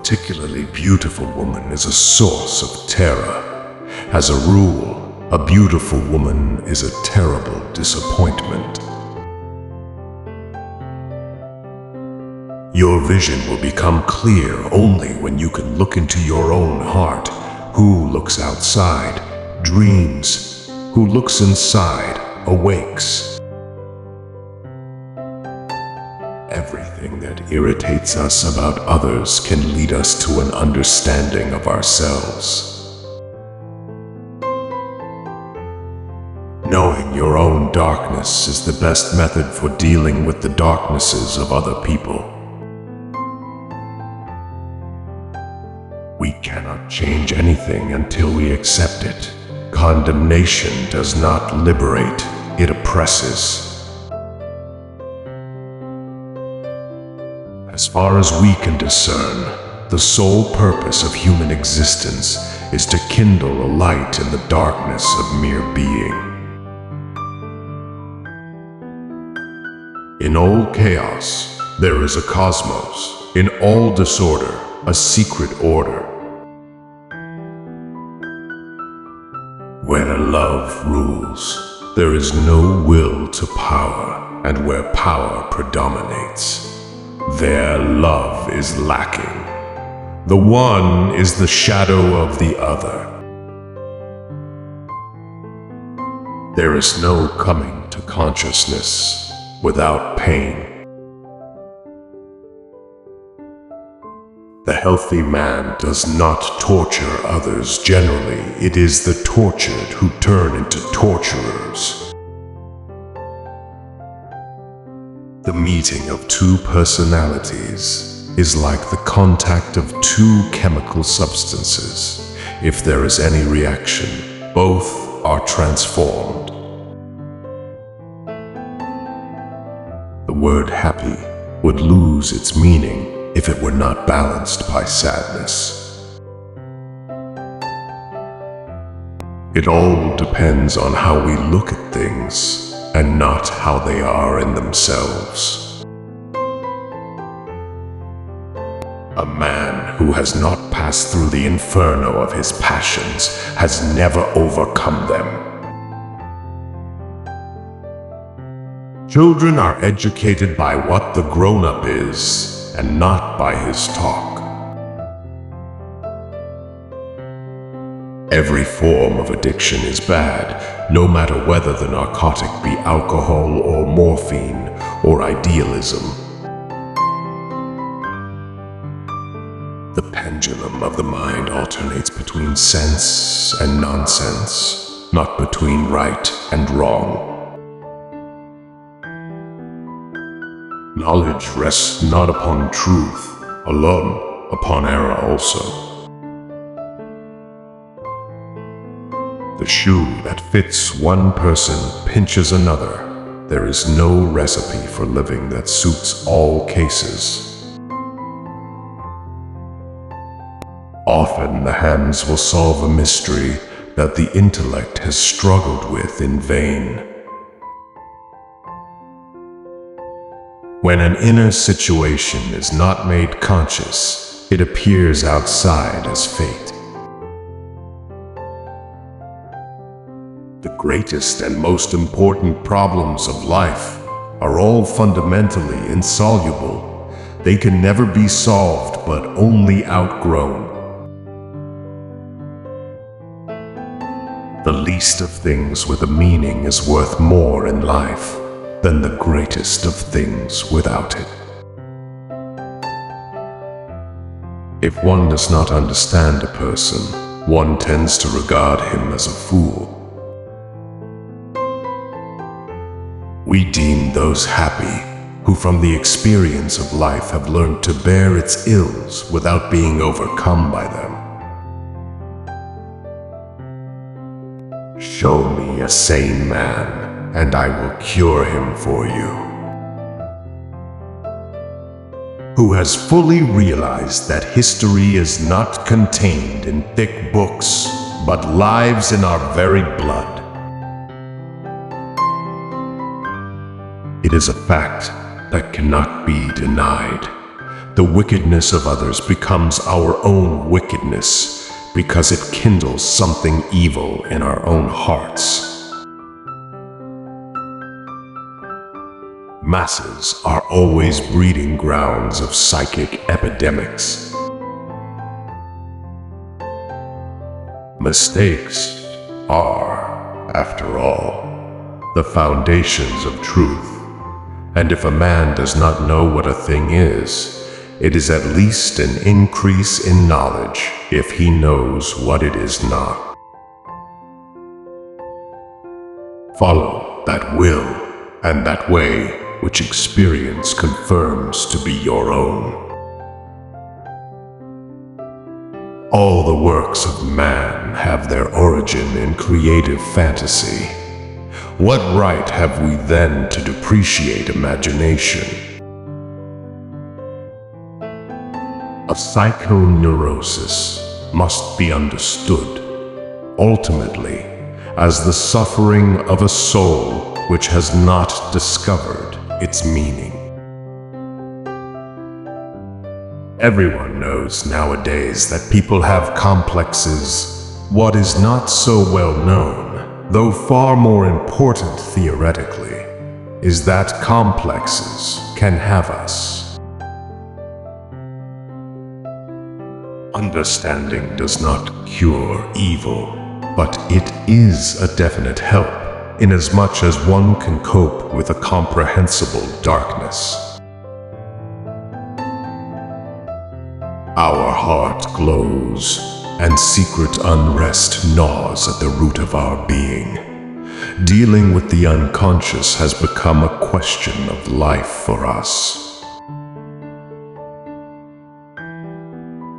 particularly beautiful woman is a source of terror. As a rule, a beautiful woman is a terrible disappointment. Your vision will become clear only when you can look into your own heart. Who looks outside dreams. Who looks inside awakes. Everything that irritates us about others can lead us to an understanding of ourselves. Knowing your own darkness is the best method for dealing with the darknesses of other people. We cannot change anything until we accept it. Condemnation does not liberate, it oppresses. As far as we can discern, the sole purpose of human existence is to kindle a light in the darkness of mere being. In all chaos, there is a cosmos. In all disorder, a secret order. Where love rules, there is no will to power, and where power predominates, there love is lacking. The one is the shadow of the other. There is no coming to consciousness without pain. The healthy man does not torture others generally. It is the tortured who turn into torturers. The meeting of two personalities is like the contact of two chemical substances. If there is any reaction, both are transformed. The word happy would lose its meaning if it were not balanced by sadness. It all depends on how we look at things, and not how they are in themselves. A man who has not passed through the inferno of his passions has never overcome them. Children are educated by what the grown-up is, and not by his talk. Every form of addiction is bad, no matter whether the narcotic be alcohol or morphine or idealism. The pendulum of the mind alternates between sense and nonsense, not between right and wrong. Knowledge rests not upon truth alone, upon error also. The shoe that fits one person pinches another. There is no recipe for living that suits all cases. Often the hands will solve a mystery that the intellect has struggled with in vain. When an inner situation is not made conscious, it appears outside as fate. The greatest and most important problems of life are all fundamentally insoluble. They can never be solved, but only outgrown. The least of things with a meaning is worth more in life than the greatest of things without it. If one does not understand a person, one tends to regard him as a fool. We deem those happy who from the experience of life have learned to bear its ills without being overcome by them. Show me a sane man, and I will cure him for you. Who has fully realized that history is not contained in thick books, but lives in our very blood. It is a fact that cannot be denied. The wickedness of others becomes our own wickedness because it kindles something evil in our own hearts. Masses are always breeding grounds of psychic epidemics. Mistakes are, after all, the foundations of truth. And if a man does not know what a thing is, it is at least an increase in knowledge if he knows what it is not. Follow that will and that way which experience confirms to be your own. All the works of man have their origin in creative fantasy. What right have we then to depreciate imagination? A psychoneurosis must be understood, ultimately, as the suffering of a soul which has not discovered its meaning. Everyone knows nowadays that people have complexes. What is not so well known, though far more important theoretically, is that complexes can have us. Understanding does not cure evil, but it is a definite help, inasmuch as one can cope with a comprehensible darkness. Our heart glows, and secret unrest gnaws at the root of our being. Dealing with the unconscious has become a question of life for us.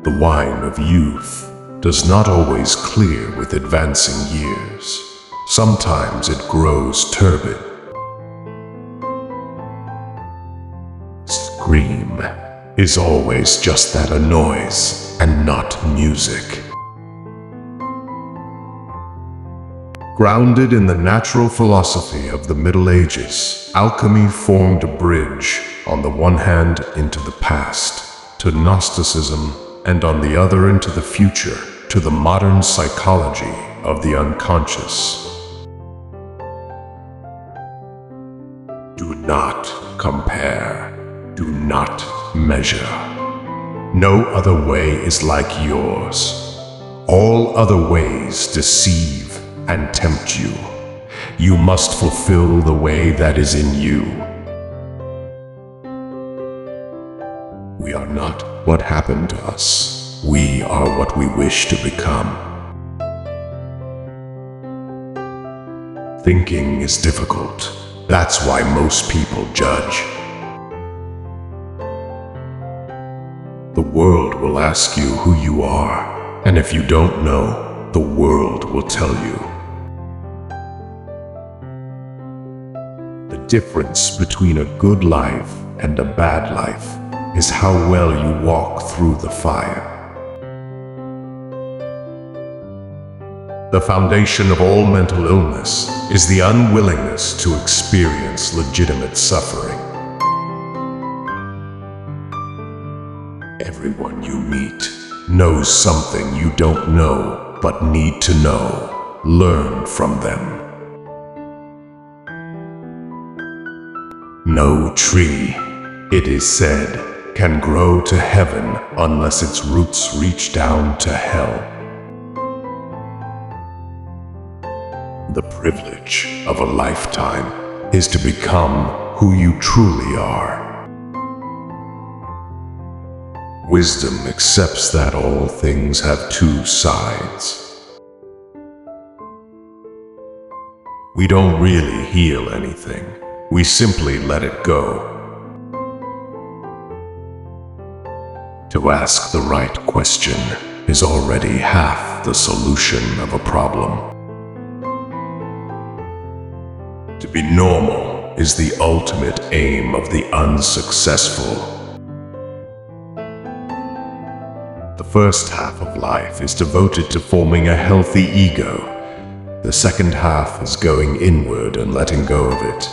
The wine of youth does not always clear with advancing years. Sometimes it grows turbid. Scream is always just that, a noise and not music. Grounded in the natural philosophy of the Middle Ages, alchemy formed a bridge, on the one hand into the past, to Gnosticism, and on the other into the future, to the modern psychology of the unconscious. Do not compare. Do not measure. No other way is like yours. All other ways deceive and tempt you. You must fulfill the way that is in you. We are not what happened to us. We are what we wish to become. Thinking is difficult. That's why most people judge. The world will ask you who you are, and if you don't know, the world will tell you. The difference between a good life and a bad life is how well you walk through the fire. The foundation of all mental illness is the unwillingness to experience legitimate suffering. Everyone you meet knows something you don't know but need to know. Learn from them. No tree, it is said, can grow to heaven unless its roots reach down to hell. The privilege of a lifetime is to become who you truly are. Wisdom accepts that all things have two sides. We don't really heal anything. We simply let it go. To ask the right question is already half the solution of a problem. To be normal is the ultimate aim of the unsuccessful. The first half of life is devoted to forming a healthy ego. The second half is going inward and letting go of it.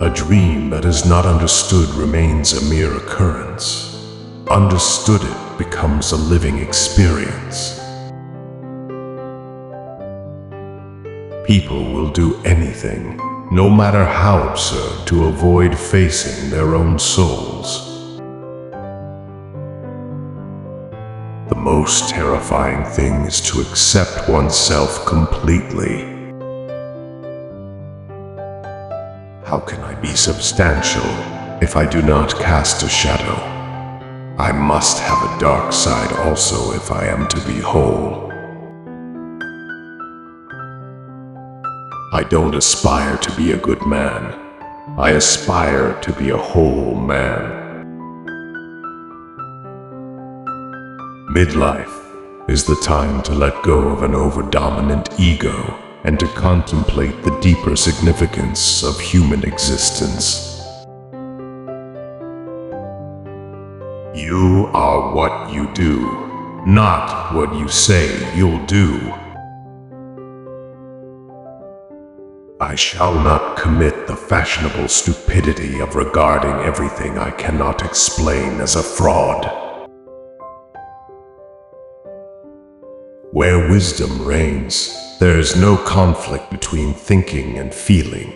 A dream that is not understood remains a mere occurrence. Understood it becomes a living experience. People will do anything, no matter how absurd, to avoid facing their own souls. The most terrifying thing is to accept oneself completely. How can I be substantial if I do not cast a shadow? I must have a dark side also if I am to be whole. I don't aspire to be a good man. I aspire to be a whole man. Midlife is the time to let go of an over-dominant ego and to contemplate the deeper significance of human existence. You are what you do, not what you say you'll do. I shall not commit the fashionable stupidity of regarding everything I cannot explain as a fraud. Where wisdom reigns, there is no conflict between thinking and feeling.